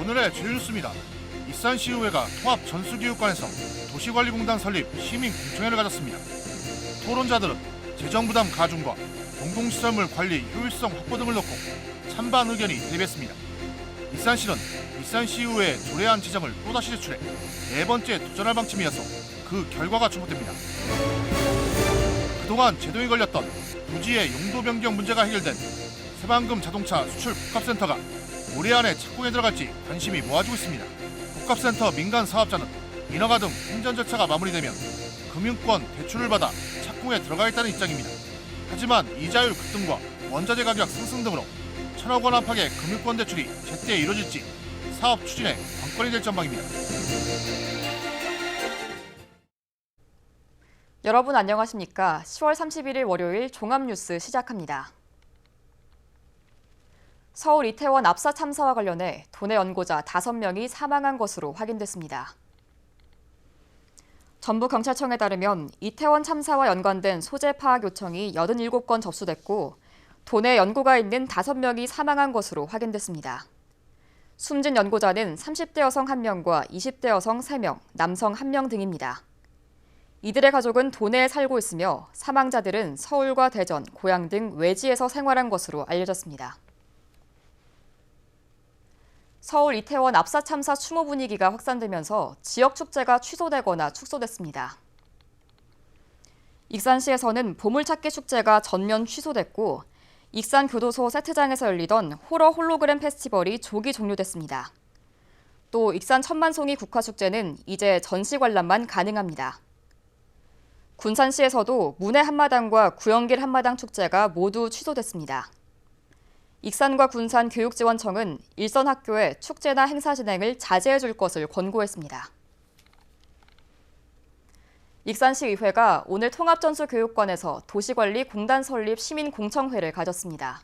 오늘의 제일 뉴스입니다. 일산시의회가 통합전수교육관에서 도시관리공단 설립 시민공청회를 가졌습니다. 토론자들은 재정부담 가중과 공공시설물 관리 효율성 확보 등을 놓고 찬반 의견이 대립했습니다. 일산시는 일산시의회 조례안 지정을 또다시 제출해 네 번째 도전할 방침이어서 그 결과가 주목됩니다. 그동안 제동이 걸렸던 부지의 용도 변경 문제가 해결된 새방금 자동차 수출 복합센터가 올해 안에 착공에 들어갈지 관심이 모아지고 있습니다. 복합센터 민간 사업자는 인허가 등 행정 절차가 마무리되면 금융권 대출을 받아 착공에 들어가겠다는 입장입니다. 하지만 이자율 급등과 원자재 가격 상승 등으로 1,000억 원 안팎의 금융권 대출이 제때 이루어질지 사업 추진에 관건이 될 전망입니다. 여러분 안녕하십니까? 10월 31일 월요일 종합뉴스 시작합니다. 서울 이태원 압사 참사와 관련해 도내 연고자 5명이 사망한 것으로 확인됐습니다. 전북경찰청에 따르면 이태원 참사와 연관된 소재 파악 요청이 87건 접수됐고 도내 연고가 있는 5명이 사망한 것으로 확인됐습니다. 숨진 연고자는 30대 여성 1명과 20대 여성 3명, 남성 1명 등입니다. 이들의 가족은 도내에 살고 있으며 사망자들은 서울과 대전, 고양 등 외지에서 생활한 것으로 알려졌습니다. 서울 이태원 압사 참사 추모 분위기가 확산되면서 지역 축제가 취소되거나 축소됐습니다. 익산시에서는 보물찾기 축제가 전면 취소됐고 익산교도소 세트장에서 열리던 호러 홀로그램 페스티벌이 조기 종료됐습니다. 또 익산 천만송이 국화축제는 이제 전시 관람만 가능합니다. 군산시에서도 문해 한마당과 구영길 한마당 축제가 모두 취소됐습니다. 익산과 군산 교육지원청은 일선 학교에 축제나 행사 진행을 자제해 줄 것을 권고했습니다. 익산시의회가 오늘 통합전수교육관에서 도시관리공단 설립 시민공청회를 가졌습니다.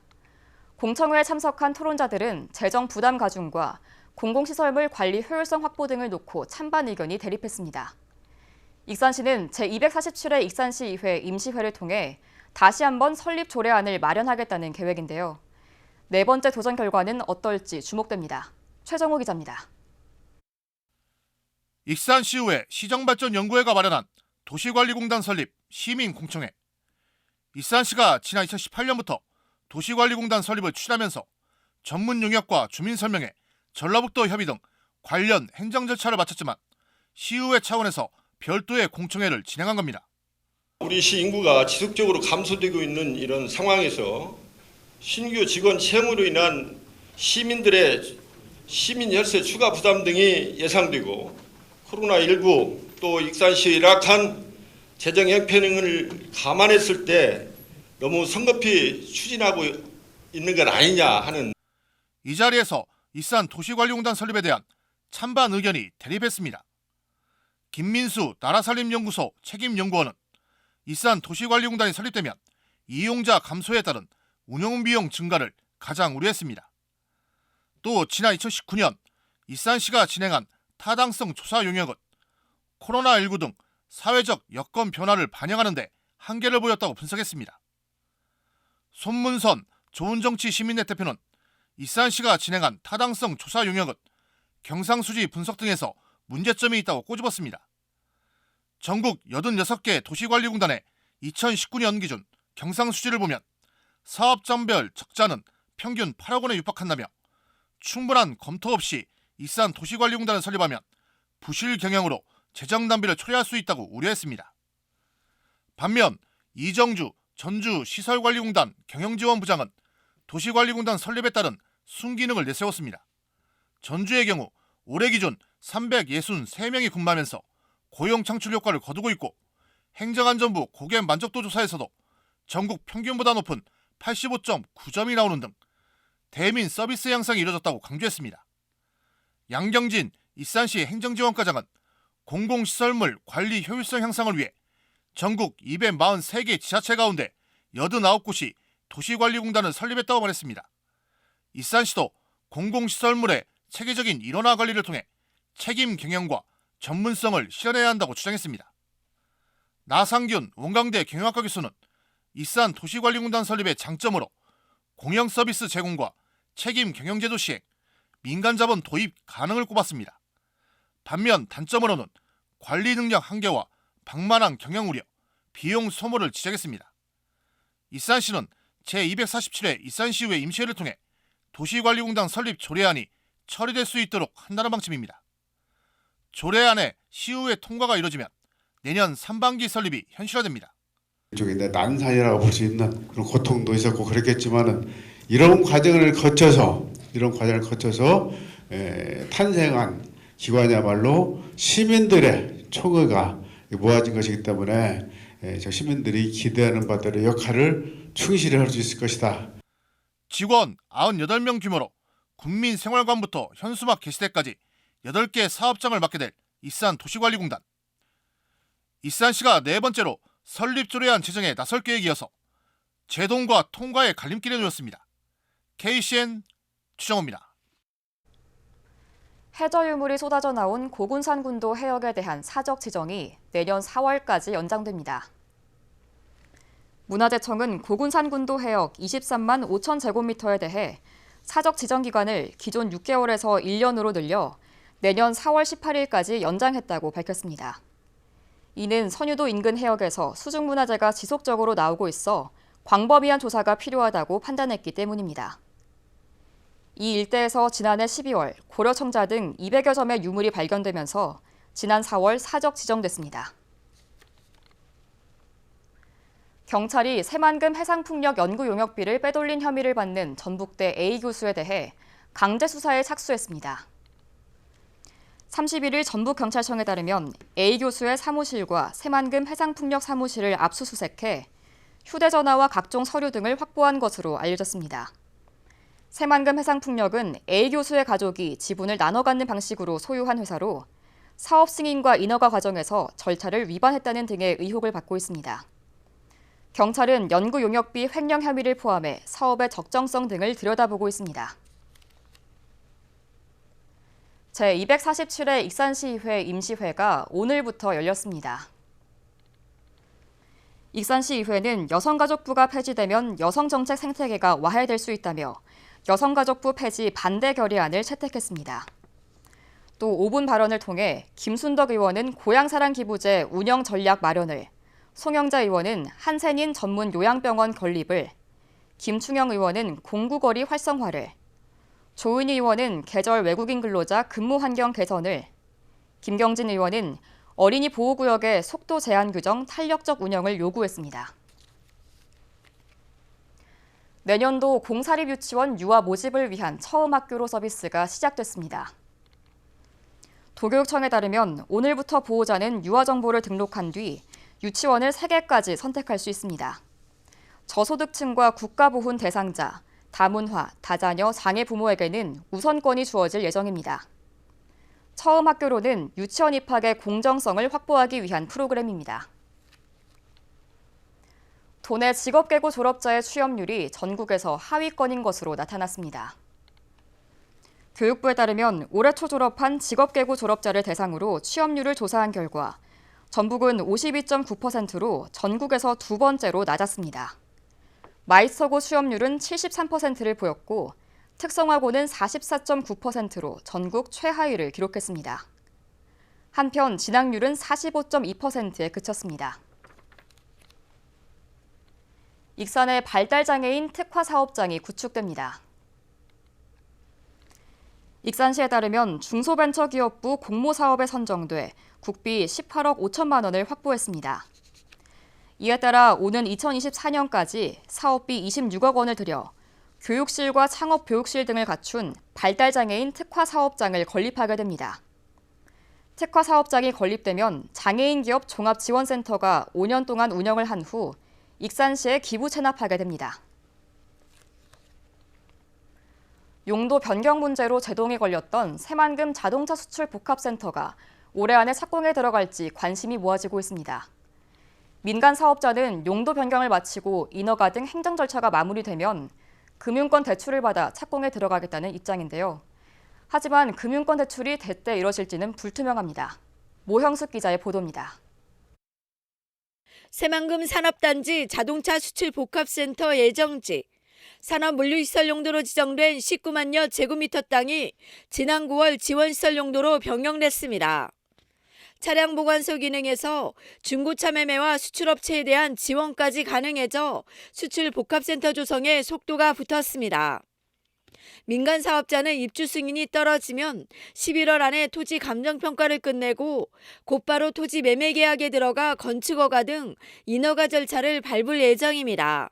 공청회에 참석한 토론자들은 재정 부담 가중과 공공시설물 관리 효율성 확보 등을 놓고 찬반 의견이 대립했습니다. 익산시는 제247회 익산시의회 임시회를 통해 다시 한번 설립 조례안을 마련하겠다는 계획인데요. 네 번째 도전 결과는 어떨지 주목됩니다. 최정호 기자입니다. 익산시의회 시정발전연구회가 마련한 도시관리공단 설립 시민공청회. 익산시가 지난 2018년부터 도시관리공단 설립을 추진하면서 전문 용역과 주민 설명회, 전라북도 협의 등 관련 행정 절차를 마쳤지만 시의회 차원에서 별도의 공청회를 진행한 겁니다. 우리 시 인구가 지속적으로 감소되고 있는 이런 상황에서 신규 직원 채용으로 인한 시민들의 시민 혈세 추가 부담 등이 예상되고 코로나19 또 익산시의 열악한 재정 형편을 감안했을 때 너무 성급히 추진하고 있는 건 아니냐 하는. 이 자리에서 익산 도시관리공단 설립에 대한 찬반 의견이 대립했습니다. 김민수 나라살림연구소 책임연구원은 익산 도시관리공단이 설립되면 이용자 감소에 따른 운영비용 증가를 가장 우려했습니다. 또 지난 2019년 익산시가 진행한 타당성 조사 용역은 코로나19 등 사회적 여건 변화를 반영하는 데 한계를 보였다고 분석했습니다. 손문선 좋은정치 시민넷 대표는 익산시가 진행한 타당성 조사 용역은 경상수지 분석 등에서 문제점이 있다고 꼬집었습니다. 전국 86개 도시관리공단의 2019년 기준 경상수지를 보면 사업장별 적자는 평균 8억 원에 육박한다며 충분한 검토 없이 익산 도시관리공단을 설립하면 부실 경영으로 재정 낭비를 초래할 수 있다고 우려했습니다. 반면 이정주 전주시설관리공단 경영지원부장은 도시관리공단 설립에 따른 순기능을 내세웠습니다. 전주의 경우 올해 기준 363명이 근무하면서 고용 창출 효과를 거두고 있고 행정안전부 고객 만족도 조사에서도 전국 평균보다 높은 85.9점이 나오는 등 대민 서비스 향상이 이뤄졌다고 강조했습니다. 양경진 익산시 행정지원과장은 공공시설물 관리 효율성 향상을 위해 전국 243개 지자체 가운데 89곳이 도시관리공단을 설립했다고 말했습니다. 익산시도 공공시설물의 체계적인 인원화 관리를 통해 책임 경영과 전문성을 실현해야 한다고 주장했습니다. 나상균 원광대 경영학과 교수는 익산 도시관리공단 설립의 장점으로 공영 서비스 제공과 책임 경영제도 시행, 민간 자본 도입 가능을 꼽았습니다. 반면 단점으로는 관리 능력 한계와 방만한 경영 우려, 비용 소모를 지적했습니다. 이산시는 제247회 이산시의회 임시회를 통해 도시관리공단 설립 조례안이 처리될 수 있도록 한다는 방침입니다. 조례안의 시의회 통과가 이뤄지면 내년 상반기 설립이 현실화됩니다. 이쪽에 난산이라고 볼 수 있는 그런 고통도 있었고 그렇겠지만은 이런 과정을 거쳐서 탄생한 기관이야말로 시민들의 총의가 모아진 것이기 때문에 저 시민들이 기대하는 바대로 역할을 충실히 할 수 있을 것이다. 직원 98명 규모로 국민생활관부터 현수막 게시대까지 8개 사업장을 맡게 될 이산도시관리공단. 이산시가 네 번째로 설립조례안 제정에 나설 계획이어서 제동과 통과의 갈림길에 놓였습니다. KCN 추정호입니다. 해저 유물이 쏟아져 나온 고군산군도 해역에 대한 사적 지정이 내년 4월까지 연장됩니다. 문화재청은 고군산군도 해역 23만 5천 제곱미터에 대해 사적 지정 기간을 기존 6개월에서 1년으로 늘려 내년 4월 18일까지 연장했다고 밝혔습니다. 이는 선유도 인근 해역에서 수중문화재가 지속적으로 나오고 있어 광범위한 조사가 필요하다고 판단했기 때문입니다. 이 일대에서 지난해 12월 고려청자 등 200여 점의 유물이 발견되면서 지난 4월 사적 지정됐습니다. 경찰이 새만금 해상풍력 연구 용역비를 빼돌린 혐의를 받는 전북대 A 교수에 대해 강제 수사에 착수했습니다. 31일 전북경찰청에 따르면 A 교수의 사무실과 새만금 해상풍력 사무실을 압수수색해 휴대전화와 각종 서류 등을 확보한 것으로 알려졌습니다. 새만금 해상풍력은 A 교수의 가족이 지분을 나눠 갖는 방식으로 소유한 회사로 사업 승인과 인허가 과정에서 절차를 위반했다는 등의 의혹을 받고 있습니다. 경찰은 연구 용역비 횡령 혐의를 포함해 사업의 적정성 등을 들여다보고 있습니다. 제247회 익산시의회 임시회가 오늘부터 열렸습니다. 익산시의회는 여성가족부가 폐지되면 여성정책 생태계가 와해될 수 있다며 여성가족부 폐지 반대 결의안을 채택했습니다. 또 5분 발언을 통해 김순덕 의원은 고향사랑기부제 운영 전략 마련을, 송영자 의원은 한센인 전문 요양병원 건립을, 김충영 의원은 공구거리 활성화를, 조은희 의원은 계절 외국인 근로자 근무 환경 개선을, 김경진 의원은 어린이 보호구역의 속도 제한 규정 탄력적 운영을 요구했습니다. 내년도 공사립 유치원 유아 모집을 위한 처음 학교로 서비스가 시작됐습니다. 도교육청에 따르면 오늘부터 보호자는 유아 정보를 등록한 뒤 유치원을 3개까지 선택할 수 있습니다. 저소득층과 국가보훈 대상자, 다문화, 다자녀, 장애 부모에게는 우선권이 주어질 예정입니다. 처음 학교로는 유치원 입학의 공정성을 확보하기 위한 프로그램입니다. 도내 직업계고 졸업자의 취업률이 전국에서 하위권인 것으로 나타났습니다. 교육부에 따르면 올해 초 졸업한 직업계고 졸업자를 대상으로 취업률을 조사한 결과 전북은 52.9%로 전국에서 두 번째로 낮았습니다. 마이스터고 취업률은 73%를 보였고 특성화고는 44.9%로 전국 최하위를 기록했습니다. 한편 진학률은 45.2%에 그쳤습니다. 익산의 발달장애인 특화사업장이 구축됩니다. 익산시에 따르면 중소벤처기업부 공모사업에 선정돼 국비 18억 5천만 원을 확보했습니다. 이에 따라 오는 2024년까지 사업비 26억 원을 들여 교육실과 창업교육실 등을 갖춘 발달장애인 특화사업장을 건립하게 됩니다. 특화사업장이 건립되면 장애인 기업 종합지원센터가 5년 동안 운영을 한 후 익산시에 기부 체납하게 됩니다. 용도 변경 문제로 제동이 걸렸던 새만금 자동차 수출 복합센터가 올해 안에 착공에 들어갈지 관심이 모아지고 있습니다. 민간 사업자는 용도 변경을 마치고 인허가 등 행정 절차가 마무리되면 금융권 대출을 받아 착공에 들어가겠다는 입장인데요. 하지만 금융권 대출이 대때 이뤄질지는 불투명합니다. 모형숙 기자의 보도입니다. 새만금 산업단지 자동차 수출 복합센터 예정지, 산업 물류시설 용도로 지정된 19만여 제곱미터 땅이 지난 9월 지원시설 용도로 변경됐습니다. 차량 보관소 기능에서 중고차 매매와 수출업체에 대한 지원까지 가능해져 수출 복합센터 조성에 속도가 붙었습니다. 민간 사업자는 입주 승인이 떨어지면 11월 안에 토지 감정평가를 끝내고 곧바로 토지 매매 계약에 들어가 건축허가 등 인허가 절차를 밟을 예정입니다.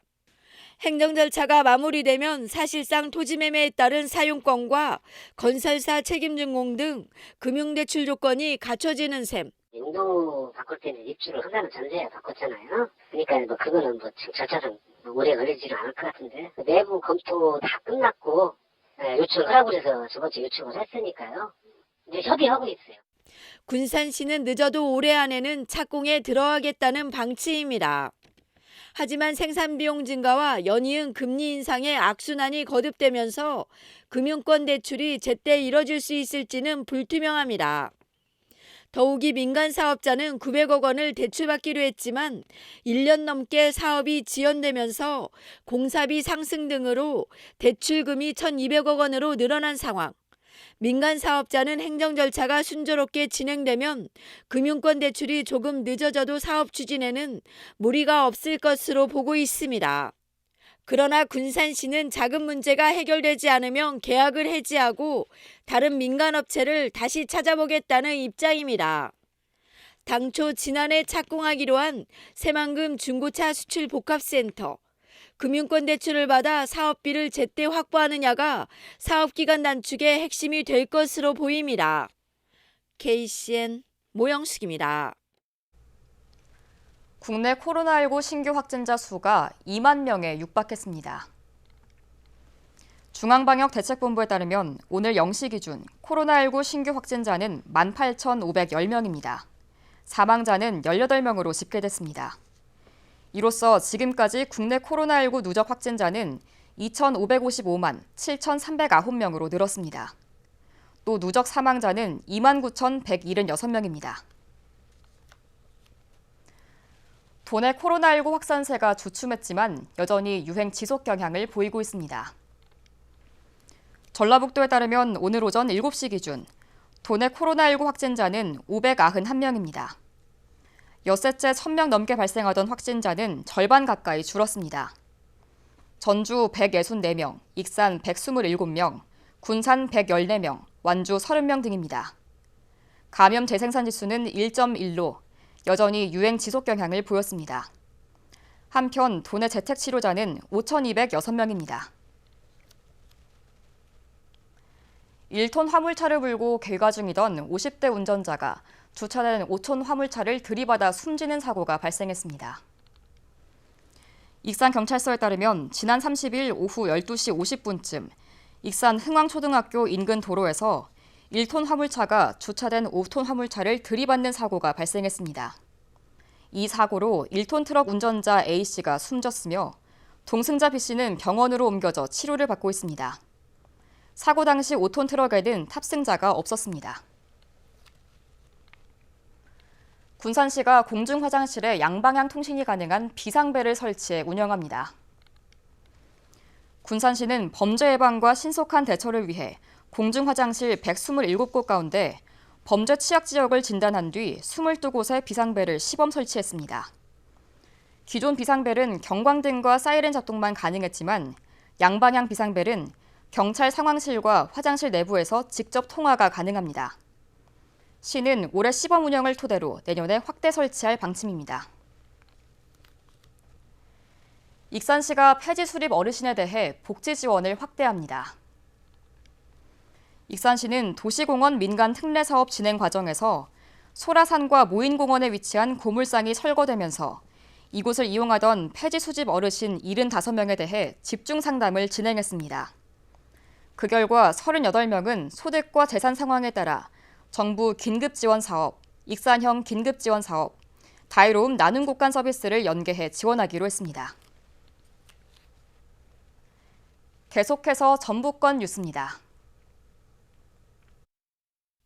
행정 절차가 마무리되면 사실상 토지 매매에 따른 사용권과 건설사 책임 준공 등 금융대출 조건이 갖춰지는 셈. 용도 바꿀 때는 입주를 한다는 전제에 바꿨잖아요. 그러니까 뭐 그거는 뭐 절차상 오래 걸리지는 않을 것 같은데 내부 검토 다 끝났고 요청을 하라고 해서 저번 주에 요청을 했으니까요. 이제 협의하고 있어요. 군산시는 늦어도 올해 안에는 착공에 들어가겠다는 방침입니다. 하지만 생산비용 증가와 연이은 금리 인상의 악순환이 거듭되면서 금융권 대출이 제때 이뤄질 수 있을지는 불투명합니다. 더욱이 민간 사업자는 900억 원을 대출받기로 했지만 1년 넘게 사업이 지연되면서 공사비 상승 등으로 대출금이 1,200억 원으로 늘어난 상황. 민간 사업자는 행정 절차가 순조롭게 진행되면 금융권 대출이 조금 늦어져도 사업 추진에는 무리가 없을 것으로 보고 있습니다. 그러나 군산시는 자금 문제가 해결되지 않으면 계약을 해지하고 다른 민간업체를 다시 찾아보겠다는 입장입니다. 당초 지난해 착공하기로 한 새만금 중고차 수출 복합센터, 금융권 대출을 받아 사업비를 제때 확보하느냐가 사업기간 단축의 핵심이 될 것으로 보입니다. KCN 모영숙입니다. 국내 코로나19 신규 확진자 수가 2만 명에 육박했습니다. 중앙방역대책본부에 따르면 오늘 0시 기준 코로나19 신규 확진자는 18,510명입니다. 사망자는 18명으로 집계됐습니다. 이로써 지금까지 국내 코로나19 누적 확진자는 2,555만 7,309명으로 늘었습니다. 또 누적 사망자는 29,176명입니다. 도내 코로나19 확산세가 주춤했지만 여전히 유행 지속 경향을 보이고 있습니다. 전라북도에 따르면 오늘 오전 7시 기준 도내 코로나19 확진자는 591명입니다. 엿새째 1,000명 넘게 발생하던 확진자는 절반 가까이 줄었습니다. 전주 164명, 익산 127명, 군산 114명, 완주 30명 등입니다. 감염 재생산 지수는 1.1로 여전히 유행 지속 경향을 보였습니다. 한편 도내 재택 치료자는 5,206명입니다. 1톤 화물차를 몰고 귀가 중이던 50대 운전자가 주차된 5톤 화물차를 들이받아 숨지는 사고가 발생했습니다. 익산경찰서에 따르면 지난 30일 오후 12시 50분쯤 익산 흥왕초등학교 인근 도로에서 1톤 화물차가 주차된 5톤 화물차를 들이받는 사고가 발생했습니다. 이 사고로 1톤 트럭 운전자 A씨가 숨졌으며 동승자 B씨는 병원으로 옮겨져 치료를 받고 있습니다. 사고 당시 5톤 트럭에는 탑승자가 없었습니다. 군산시가 공중화장실에 양방향 통신이 가능한 비상벨을 설치해 운영합니다. 군산시는 범죄 예방과 신속한 대처를 위해 공중화장실 127곳 가운데 범죄 취약 지역을 진단한 뒤 22곳에 비상벨을 시범 설치했습니다. 기존 비상벨은 경광등과 사이렌 작동만 가능했지만 양방향 비상벨은 경찰 상황실과 화장실 내부에서 직접 통화가 가능합니다. 시는 올해 시범 운영을 토대로 내년에 확대 설치할 방침입니다. 익산시가 폐지 수립 어르신에 대해 복지 지원을 확대합니다. 익산시는 도시공원 민간 특례 사업 진행 과정에서 소라산과 모인공원에 위치한 고물상이 철거되면서 이곳을 이용하던 폐지 수집 어르신 75명에 대해 집중 상담을 진행했습니다. 그 결과 38명은 소득과 재산 상황에 따라 정부 긴급지원사업, 익산형 긴급지원사업, 다이로움 나눔 곳간 서비스를 연계해 지원하기로 했습니다. 계속해서 전북권 뉴스입니다.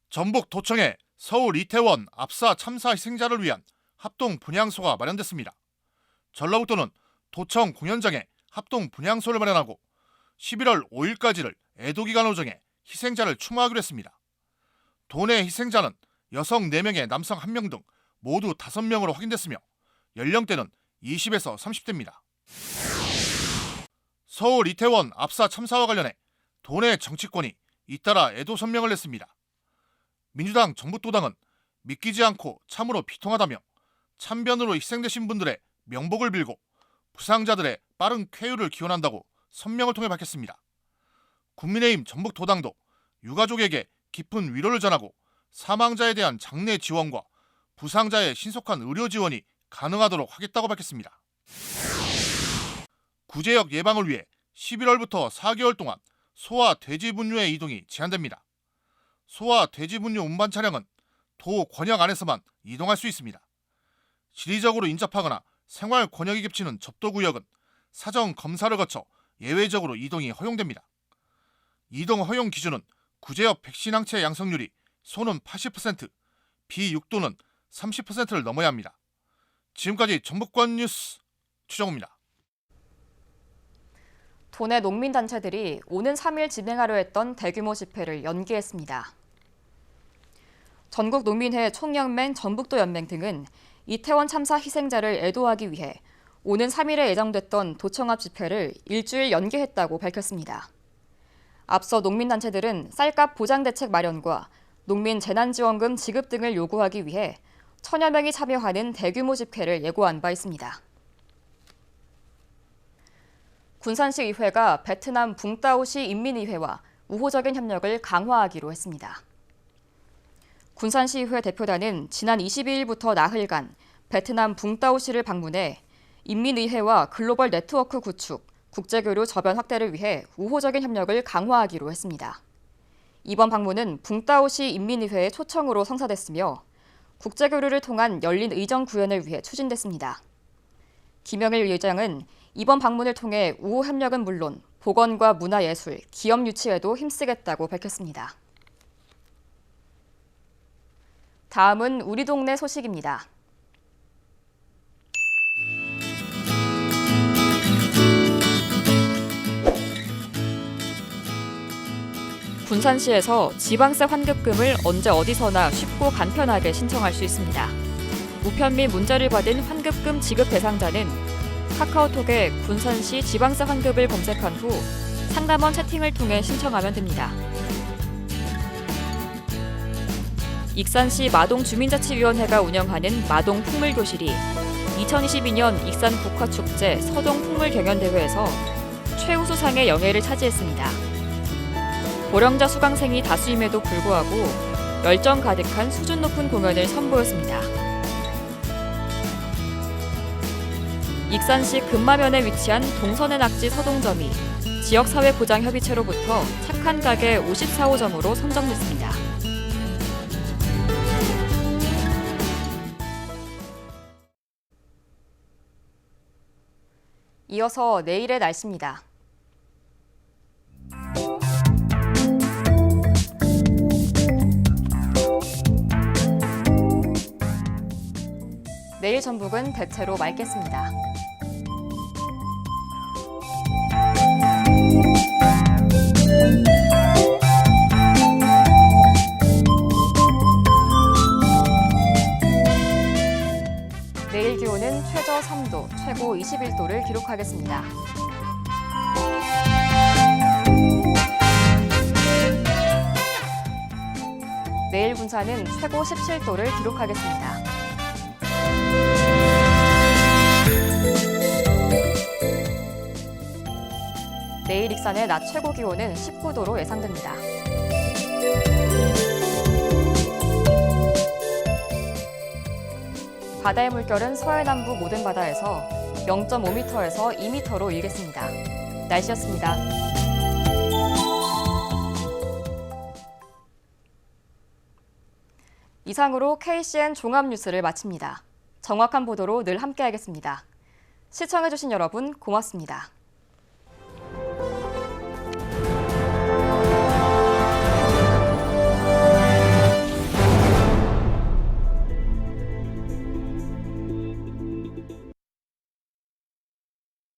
전북도청에 서울 이태원 압사 참사 희생자를 위한 합동 분향소가 마련됐습니다. 전라북도는 도청 공연장에 합동 분향소를 마련하고 11월 5일까지를 애도기간으로 정해 희생자를 추모하기로 했습니다. 도내 희생자는 여성 4명에 남성 1명 등 모두 5명으로 확인됐으며 연령대는 20에서 30대입니다. 서울 이태원 압사 참사와 관련해 도내 정치권이 잇따라 애도 성명을 냈습니다. 민주당 정북도당은 믿기지 않고 참으로 비통하다며 참변으로 희생되신 분들의 명복을 빌고 부상자들의 빠른 쾌유를 기원한다고 성명을 통해 밝혔습니다. 국민의힘 전북도당도 유가족에게 깊은 위로를 전하고 사망자에 대한 장례 지원과 부상자의 신속한 의료 지원이 가능하도록 하겠다고 밝혔습니다. 구제역 예방을 위해 11월부터 4개월 동안 소와 돼지 분뇨의 이동이 제한됩니다. 소와 돼지 분뇨 운반 차량은 도 권역 안에서만 이동할 수 있습니다. 지리적으로 인접하거나 생활 권역이 겹치는 접도구역은 사전 검사를 거쳐 예외적으로 이동이 허용됩니다. 이동 허용 기준은 구제역 백신 항체 양성률이 소는 80%, 비육도는 30%를 넘어야 합니다. 지금까지 전북권 뉴스 최정우입니다. 도내 농민단체들이 오는 3일 진행하려 했던 대규모 집회를 연기했습니다. 전국농민회 총연맹 전북도 연맹 등은 이태원 참사 희생자를 애도하기 위해 오는 3일에 예정됐던 도청 앞 집회를 일주일 연기했다고 밝혔습니다. 앞서 농민단체들은 쌀값 보장 대책 마련과 농민 재난지원금 지급 등을 요구하기 위해 1000여 명이 참여하는 대규모 집회를 예고한 바 있습니다. 군산시 의회가 베트남 붕따오시 인민의회와 우호적인 협력을 강화하기로 했습니다. 군산시의회 대표단은 지난 22일부터 나흘간 베트남 붕따오시를 방문해 인민의회와 글로벌 네트워크 구축, 국제교류 저변 확대를 위해 우호적인 협력을 강화하기로 했습니다. 이번 방문은 붕따오시 인민의회의 초청으로 성사됐으며 국제교류를 통한 열린 의정 구현을 위해 추진됐습니다. 김영일 의장은 이번 방문을 통해 우호 협력은 물론 보건과 문화예술, 기업 유치에도 힘쓰겠다고 밝혔습니다. 다음은 우리 동네 소식입니다. 군산시에서 지방세 환급금을 언제 어디서나 쉽고 간편하게 신청할 수 있습니다. 우편 및 문자를 받은 환급금 지급 대상자는 카카오톡에 군산시 지방세 환급을 검색한 후 상담원 채팅을 통해 신청하면 됩니다. 익산시 마동주민자치위원회가 운영하는 마동풍물교실이 2022년 익산 국화축제 서동풍물경연대회에서 최우수상의 영예를 차지했습니다. 고령자 수강생이 다수임에도 불구하고 열정 가득한 수준 높은 공연을 선보였습니다. 익산시 금마면에 위치한 동선의 낙지 서동점이 지역사회보장협의체로부터 착한 가게 54호점으로 선정됐습니다. 이어서 내일의 날씨입니다. 내일 전북은 대체로 맑겠습니다. 내일 기온은 최저 3도, 최고 21도를 기록하겠습니다. 내일 군산은 최고 17도를 기록하겠습니다. 내일 익산의 낮 최고 기온은 19도로 예상됩니다. 바다의 물결은 서해 남부 모든 바다에서 0.5m에서 2m로 일겠습니다. 날씨였습니다. 이상으로 KCN 종합뉴스를 마칩니다. 정확한 보도로 늘 함께하겠습니다. 시청해주신 여러분 고맙습니다.